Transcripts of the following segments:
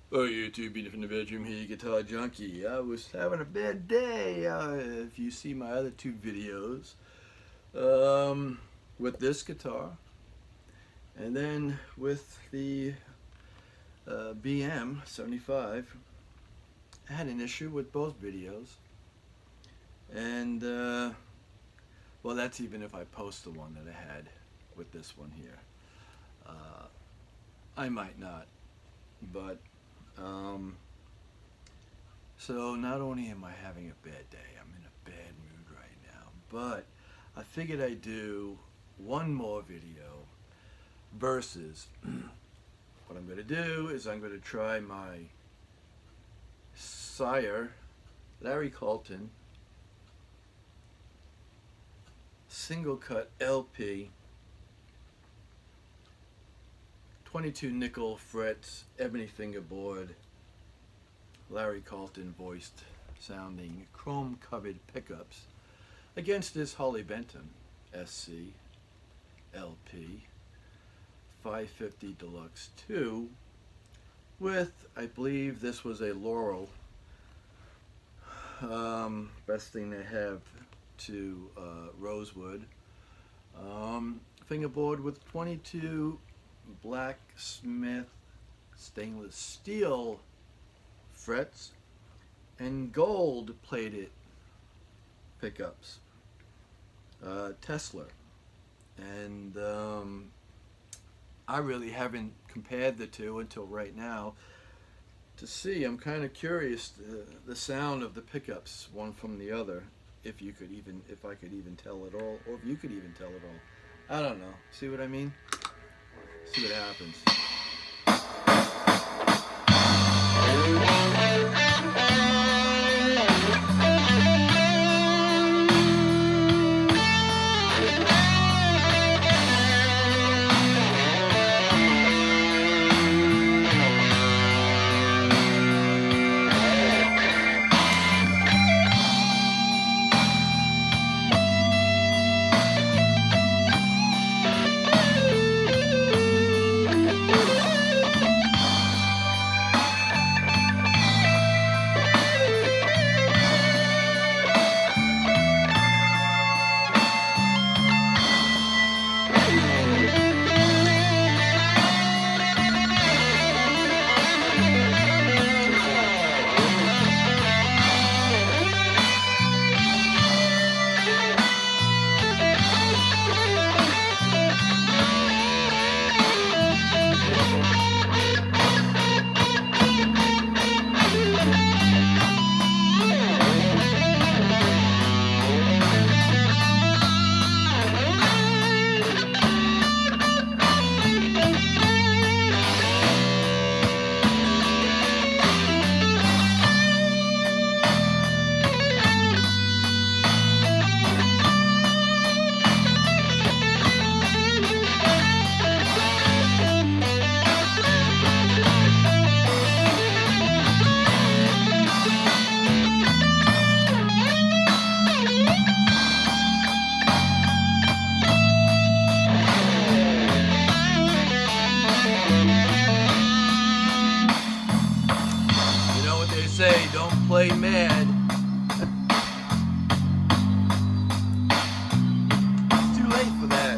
Oh, YouTube, being from the bedroom here, Guitar Junky. I was having a bad day. If you see my other two videos, with this guitar, and then with the BM 75, I had an issue with both videos, and well, that's even if I post the one that I had with this one here. I might not, but so not only am I having a bad day, I'm in a bad mood right now, but I figured I'd do one more video versus what I'm going to do is I'm going to try my Sire Larry Carlton single cut LP 22 nickel frets, ebony fingerboard, Larry Carlton voiced sounding chrome covered pickups against this Harley Benton SC LP 550 Deluxe 2 with, I believe this was a Laurel, best thing they have to rosewood, fingerboard with 22 blacksmith stainless steel frets and gold plated pickups, Tesla, and I really haven't compared the two until right now to see. I'm kind of curious the sound of the pickups one from the other, if I could even tell at all, or if you could even tell at all. I don't know. See what I mean? See what happens. Say don't play mad. It's too late for that.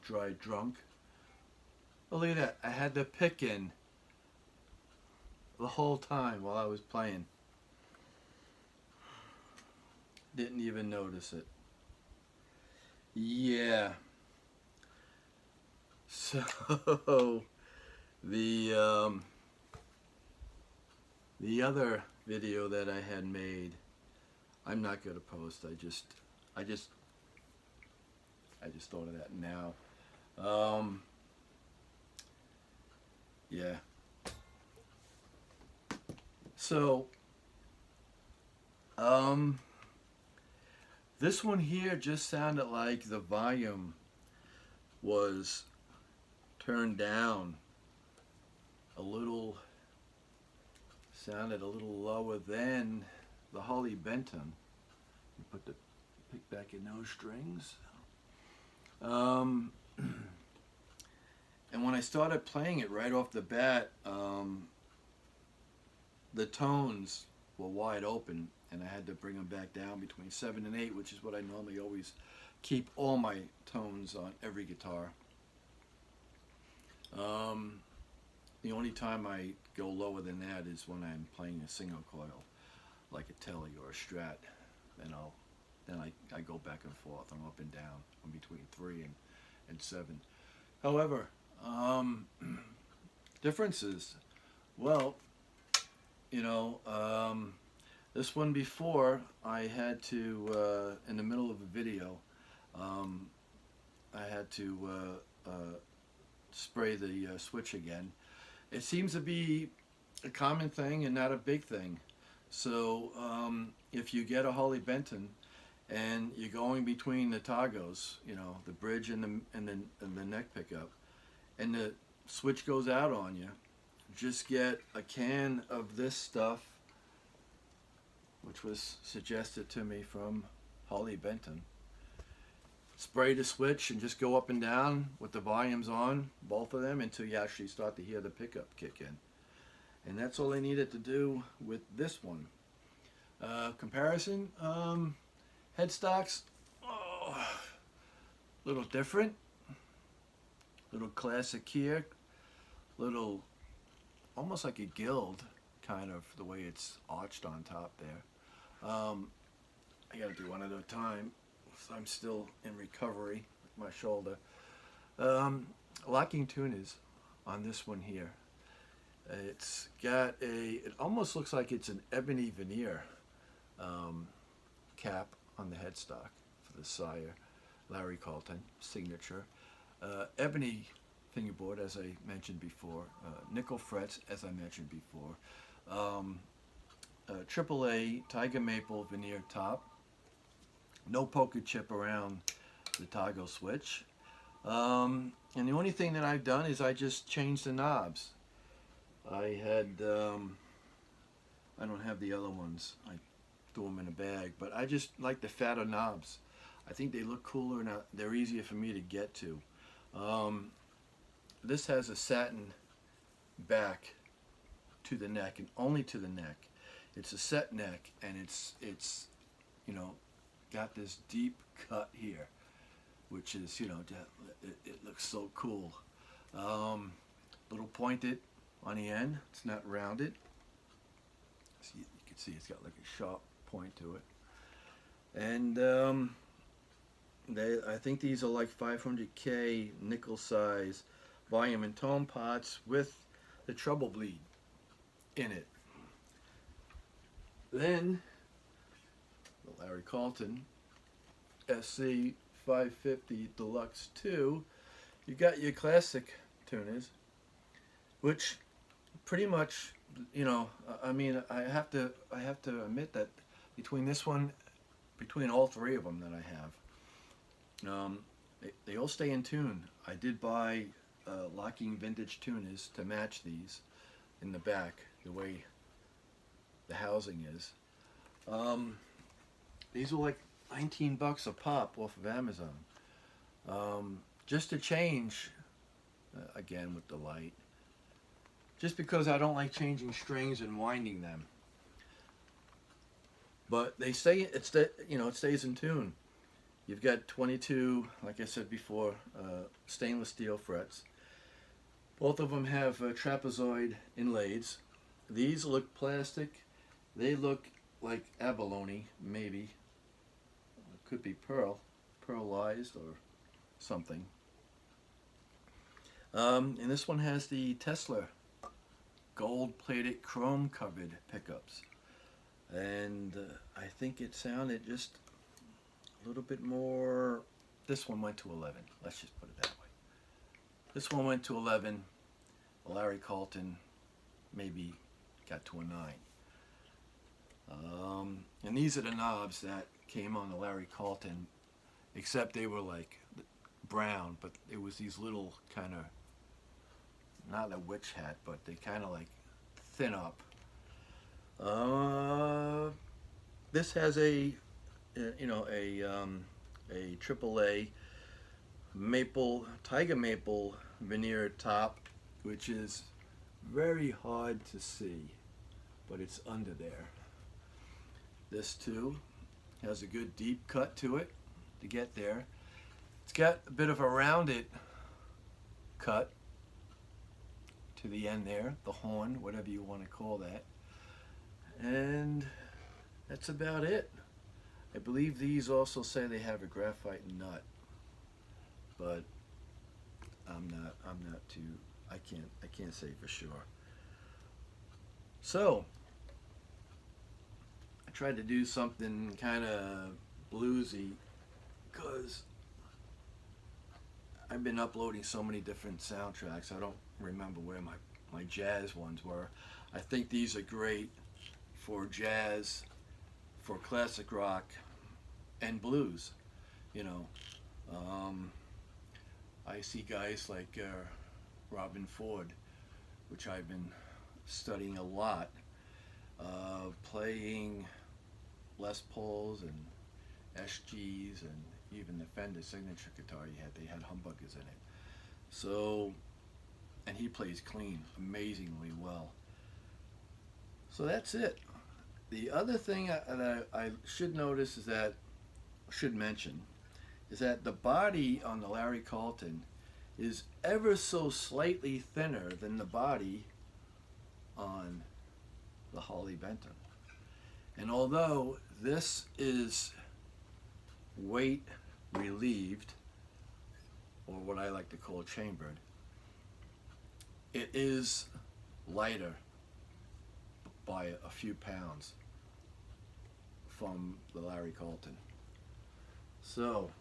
dry drunk. Oh, look at that. I had the pick in the whole time while I was playing. Didn't even notice it. Yeah. So the other video that I had made, I'm not gonna post. I just thought of that now. Yeah. So this one here just sounded like the volume was turned down a little, sounded a little lower than the Harley Benton. You put the pick back in those strings. And when I started playing it right off the bat, the tones were wide open, and I had to bring them back down between 7 and 8, which is what I normally always keep all my tones on every guitar. The only time I go lower than that is when I'm playing a single coil, like a Telly or a Strat. Then I go back and forth. I'm up and down. I'm between 3 and 7. However, differences. Well, you know, this one before I had to, in the middle of a video, I had to spray the switch again. It seems to be a common thing and not a big thing. So if you get a Harley Benton and you're going between the tagos, you know, the bridge and the neck pickup, and the switch goes out on you, just get a can of this stuff, which was suggested to me from Harley Benton. Spray the switch and just go up and down with the volumes on, both of them, until you actually start to hear the pickup kick in. And that's all I needed to do with this one. Comparison, headstocks, little different, little classic here, little almost like a guild, kind of the way it's arched on top there. I gotta do one at a time. I'm still in recovery with my shoulder. Locking tuners on this one here. It's got it almost looks like it's an ebony veneer cap on the headstock for the Sire, Larry Carlton signature. Ebony fingerboard, as I mentioned before. Nickel frets, as I mentioned before. AAA Tiger Maple veneer top. No poker chip around the toggle switch. And the only thing that I've done is I just changed the knobs. I don't have the other ones. I threw them in a bag, but I just like the fatter knobs. I think they look cooler and they're easier for me to get to. This has a satin back to the neck and only to the neck. It's a set neck, and it's you know, got this deep cut here, which is, you know, it looks so cool. Little pointed on the end. It's not rounded. See, you can see it's got like a sharp point to it. And I think these are like 500K nickel size volume and tone pots with the treble bleed in it. Then the Larry Carlton SC 550 Deluxe 2, you got your classic tuners, which pretty much, you know, I mean, I have to admit that between this one, between all three of them that I have, they all stay in tune. I did buy locking vintage tuners to match these in the back, the way the housing is. These were like $19 a pop off of Amazon. Just to change, again with the light, just because I don't like changing strings and winding them. But they stay, you know, it stays in tune. You've got 22, like I said before, stainless steel frets. Both of them have trapezoid inlays. These look plastic. They look like abalone, maybe. It could be pearlized or something. And this one has the Tesla gold-plated chrome-covered pickups. And I think it sounded just a little bit more. This one went to 11. Let's just put it that way. This one went to 11. Larry Carlton maybe got to a 9. And these are the knobs that came on the Larry Carlton, except they were like brown, but it was these little kind of, not a witch hat, but they kind of like thin up. This has a AAA tiger maple veneer top, which is very hard to see, but it's under there. This too has a good deep cut to it to get there. It's got a bit of a rounded cut to the end there, the horn, whatever you want to call that. And that's about it. I believe these also say they have a graphite nut, but I'm not too, I can't say for sure. So I tried to do something kind of bluesy because I've been uploading so many different soundtracks. I don't remember where my jazz ones were. I think these are great for jazz, for classic rock, and blues. You know, I see guys like Robin Ford, which I've been studying a lot, playing Les Pauls and SGs and even the Fender signature guitar they had humbuckers in it. So, and he plays clean amazingly well. So that's it. The other thing that I should mention is that the body on the Larry Carlton is ever so slightly thinner than the body on the Harley Benton. And although this is weight relieved, or what I like to call chambered, it is lighter by a few pounds from the Larry Carlton. So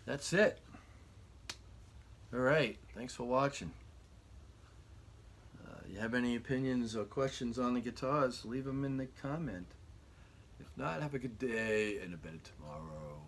that's it. All right, thanks for watching. You have any opinions or questions on the guitars, leave them in the comment. If not, have a good day and a better tomorrow.